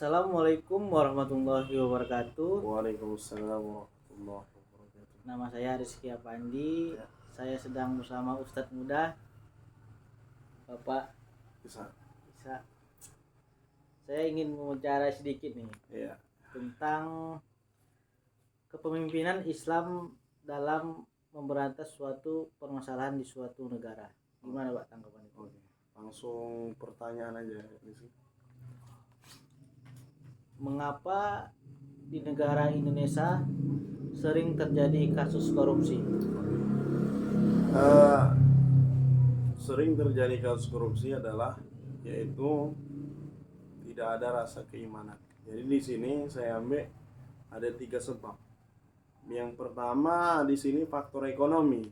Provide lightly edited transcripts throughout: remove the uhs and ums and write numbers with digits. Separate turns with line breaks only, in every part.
Assalamualaikum warahmatullahi wabarakatuh.
Waalaikumsalam warahmatullahi wabarakatuh.
Nama saya Rizky Apandi.
Ya.
Saya sedang bersama Ustadz Muda, Bapak
Bisa.
Isa. Saya ingin mengucapkan sedikit nih
Iya.
tentang kepemimpinan Islam dalam memberantas suatu permasalahan di suatu negara. Gimana Pak tanggapan itu?
Oke. Langsung pertanyaan aja Rizky.
Mengapa di negara Indonesia sering terjadi kasus korupsi?
Sering terjadi kasus korupsi adalah yaitu tidak ada rasa keimanan. Jadi di sini saya ambil ada 3 sebab. Yang pertama di sini faktor ekonomi.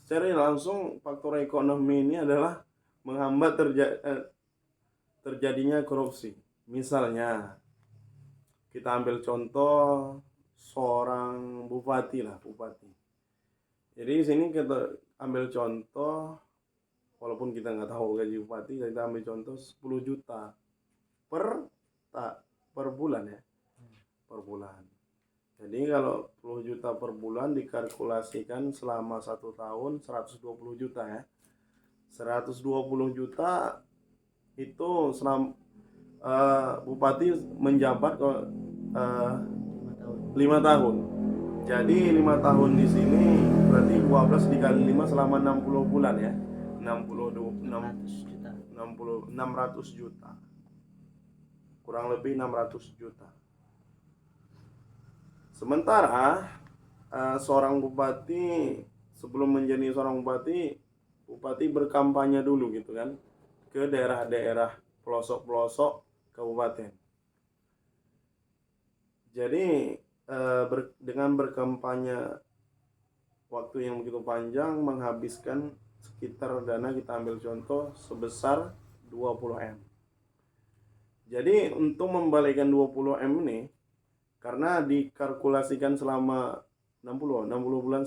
Secara langsung faktor ekonomi ini adalah menghambat terjadinya korupsi. Misalnya kita ambil contoh seorang bupati. Jadi di sini kita ambil contoh, walaupun kita nggak tahu gaji bupati, kita ambil contoh 10 juta per bulan ya, per bulan. Jadi kalau 10 juta per bulan dikalkulasikan selama 1 tahun 120 juta ya. 120 juta itu bupati menjabat 5 tahun. Jadi 5 tahun di sini berarti 12 dikali 5 selama 60 bulan ya. 600 juta. Kurang lebih 600 juta. Sementara seorang bupati sebelum menjadi seorang bupati berkampanye dulu gitu kan ke daerah-daerah pelosok-pelosok kabupaten. Jadi dengan berkampanye waktu yang begitu panjang menghabiskan sekitar dana, kita ambil contoh sebesar 20 M. Jadi untuk membalikan 20 M ini karena dikalkulasikan selama 60 bulan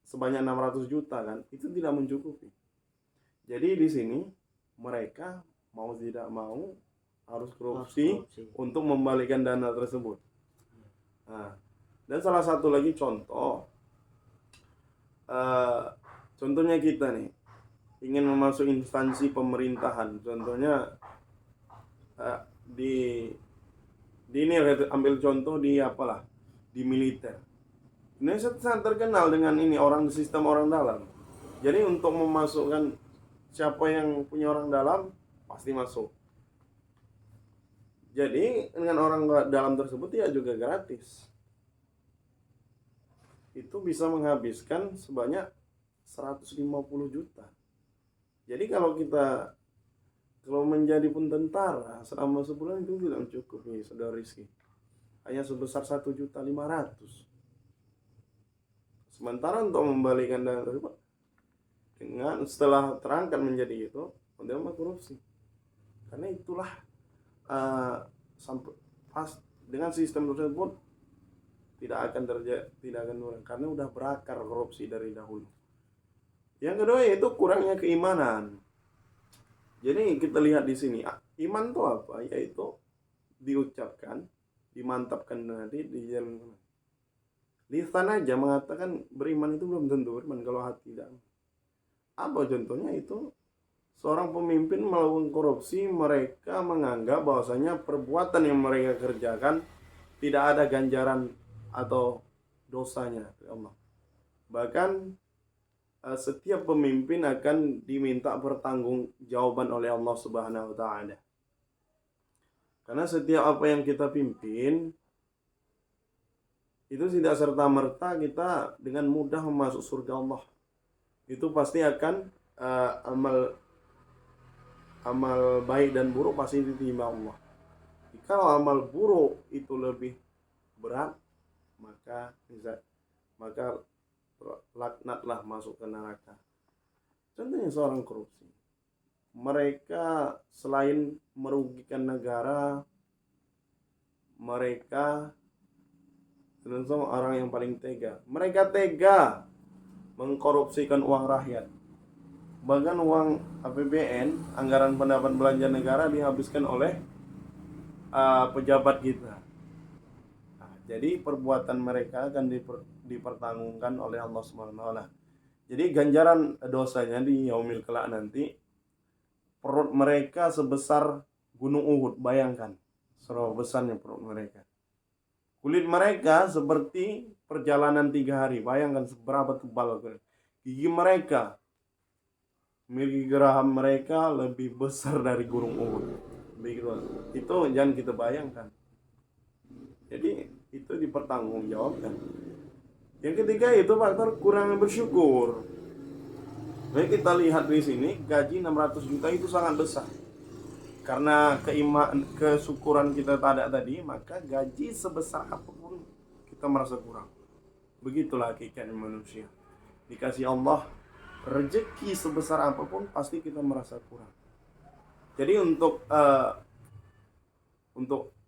sebanyak 600 juta kan, itu tidak mencukupi. Jadi di sini mereka mau tidak mau harus korupsi untuk membalikan dana tersebut. Nah, dan salah satu lagi contohnya kita nih ingin memasuk instansi pemerintahan, contohnya di ini ambil contoh di militer. Indonesia sangat terkenal dengan ini sistem orang dalam. Jadi untuk memasukkan siapa yang punya orang dalam pasti masuk. Jadi dengan orang dalam tersebut ya juga gratis. Itu bisa menghabiskan sebanyak 150 juta. Jadi kalau menjadi pun tentara selama sebulan itu tidak mencukupi, saudara Rizky. Hanya sebesar 1,5 juta. Sementara untuk membalikan dana tersebut dengan setelah terangkat menjadi itu, menerima korupsi. Karena itulah dengan sistem tersebut tidak akan karena udah berakar korupsi dari dahulu. Yang kedua yaitu kurangnya keimanan. Jadi kita lihat di sini iman itu apa? Yaitu diucapkan, dimantapkan nanti di jalan. Lisan aja mengatakan beriman itu belum tentu beriman kalau hati tidak. Apa contohnya itu? Seorang pemimpin melakukan korupsi, mereka menganggap bahwasanya perbuatan yang mereka kerjakan tidak ada ganjaran atau dosanya Allah. Bahkan setiap pemimpin akan diminta pertanggungjawaban oleh Allah Subhanahu wa taala. Karena setiap apa yang kita pimpin itu tidak serta-merta kita dengan mudah masuk surga Allah. Itu pasti akan amal baik dan buruk pasti diterima Allah. Jika amal buruk itu lebih berat, maka laknatlah masuk ke neraka. Contohnya seorang korupsi. Mereka selain merugikan negara, mereka termasuk orang yang paling tega. Mereka tega mengkorupsikan uang rakyat. bahkan uang APBN, anggaran pendapatan belanja negara dihabiskan oleh pejabat kita. Nah, jadi perbuatan mereka akan dipertanggungan oleh Allah SWT. Jadi ganjaran dosanya di yaumil kelak nanti, perut mereka sebesar gunung Uhud, bayangkan seberapa besarnya perut mereka. Kulit mereka seperti perjalanan 3 hari, bayangkan seberapa tebal. Gigi mereka, gigi geraham mereka lebih besar dari gunung Uhud. Itu jangan kita bayangkan. Jadi itu dipertanggungjawabkan. Yang ketiga itu faktor kurang bersyukur. Jadi kita lihat di sini gaji 600 juta itu sangat besar. Karena kesyukuran kita tak ada tadi, maka gaji sebesar apapun kita merasa kurang. Begitulah hakikatnya manusia. Dikasih Allah rezeki sebesar apapun pasti kita merasa kurang. Jadi untuk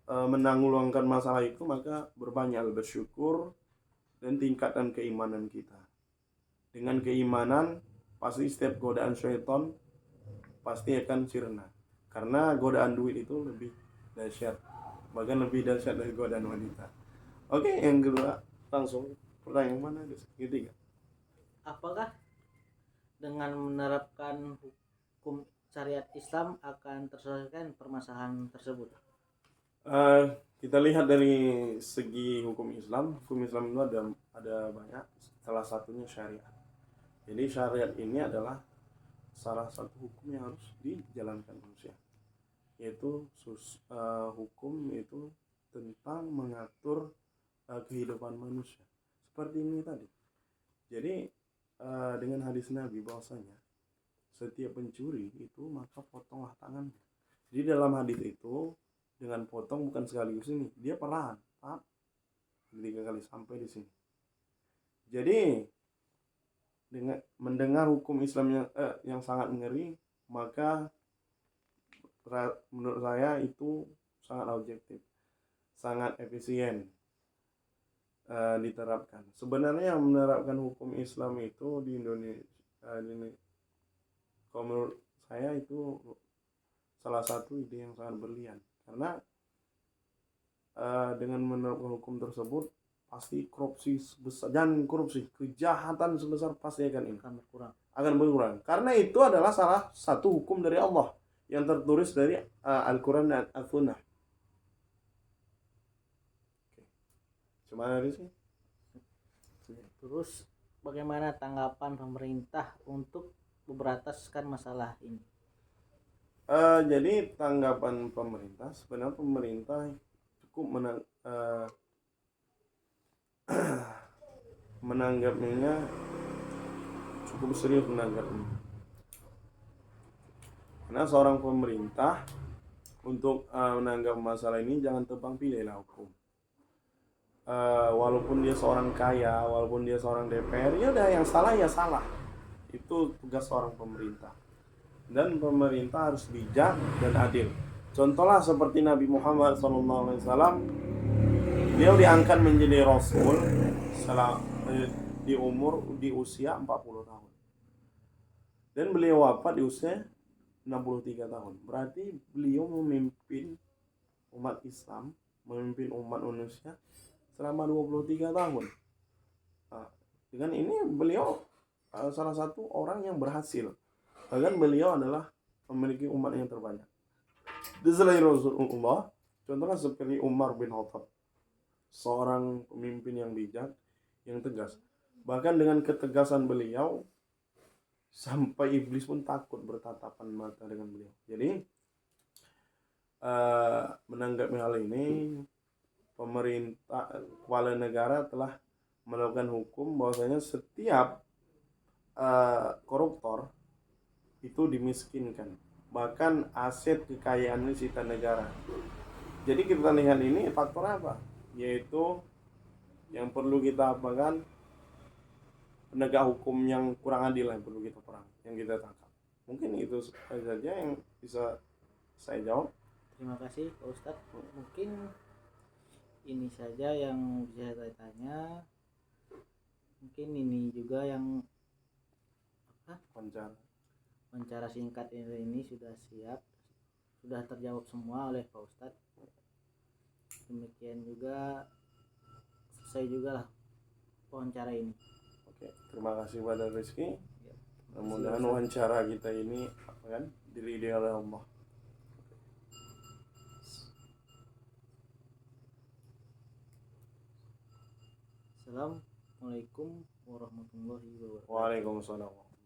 menanggulangan masalah itu, maka berbanyak bersyukur dan tingkatkan keimanan kita. Dengan keimanan pasti setiap godaan syaitan pasti akan sirna. Karena godaan duit itu lebih dahsyat, bahkan lebih dahsyat dari godaan wanita. Oke, yang kedua, langsung pertanyaan mana? Ketiga.
Apakah dengan menerapkan hukum syariat Islam akan terselesaikan permasalahan tersebut?
Kita lihat dari segi hukum Islam itu ada banyak. Salah satunya syariat. Jadi syariat ini adalah salah satu hukum yang harus dijalankan manusia, yaitu hukum itu tentang mengatur kehidupan manusia seperti ini tadi. Jadi dengan hadis Nabi bahwasanya setiap pencuri itu maka potonglah tangannya. Jadi dalam hadis itu dengan potong bukan sekaligus ini, dia perlahan, 3 kali sampai di sini. Jadi dengan mendengar hukum Islam yang sangat ngeri, maka menurut saya itu sangat objektif, sangat efisien diterapkan. Sebenarnya menerapkan hukum Islam itu di Indonesia, kalau menurut saya itu salah satu ide yang sangat brilian, karena dengan menerapkan hukum tersebut pasti korupsi sebesar, jangan korupsi, kejahatan sebesar pasti akan berkurang. Karena itu adalah salah satu hukum dari Allah yang tertulis dari Al-Quran dan Al-Sunnah. Cuma dari sini.
Terus bagaimana tanggapan pemerintah untuk memberantaskan masalah ini?
Jadi tanggapan pemerintah, sebenarnya pemerintah cukup menanggapnya cukup serius menanggapnya. Karena seorang pemerintah untuk menanggap masalah ini jangan tebang pilihlah hukum. Walaupun dia seorang kaya, walaupun dia seorang DPR, ya udah yang salah ya salah. Itu tugas seorang pemerintah. Dan pemerintah harus bijak dan adil. Contohlah seperti Nabi Muhammad SAW, beliau diangkat menjadi Rasul di usia 40 tahun. Dan beliau wafat di usia 63 tahun. Berarti beliau memimpin umat Islam, memimpin umat manusia selama 23 tahun. Nah, dengan ini beliau salah satu orang yang berhasil. Bahkan beliau adalah memiliki umat yang terbanyak. Di selain Rasulullah, contohnya seperti Umar bin Khattab, seorang pemimpin yang bijak, yang tegas. Bahkan dengan ketegasan beliau, sampai iblis pun takut bertatapan mata dengan beliau. Jadi menanggapi hal ini, pemerintah, kepala negara telah melakukan hukum bahwasanya setiap koruptor itu dimiskinkan, bahkan aset kekayaan disita negara. Jadi kita lihat ini faktor apa? Yaitu yang perlu kita apakan, penegak hukum yang kurang adil yang perlu kita tangkap. Mungkin itu saja yang bisa saya jawab.
Terima kasih Pak Ustadz. Mungkin ini saja yang bisa saya tanya. Mungkin ini juga yang
Wawancara.
wawancara singkat ini sudah siap, sudah terjawab semua oleh Pak Ustadz. Demikian juga selesai juga lah wawancara ini.
Oke, terima kasih pada Rizky.
Ya,
Mudah-mudahan wawancara kita ini diridhoi oleh Allah.
Assalamualaikum warahmatullahi wabarakatuh.
Waalaikumsalam.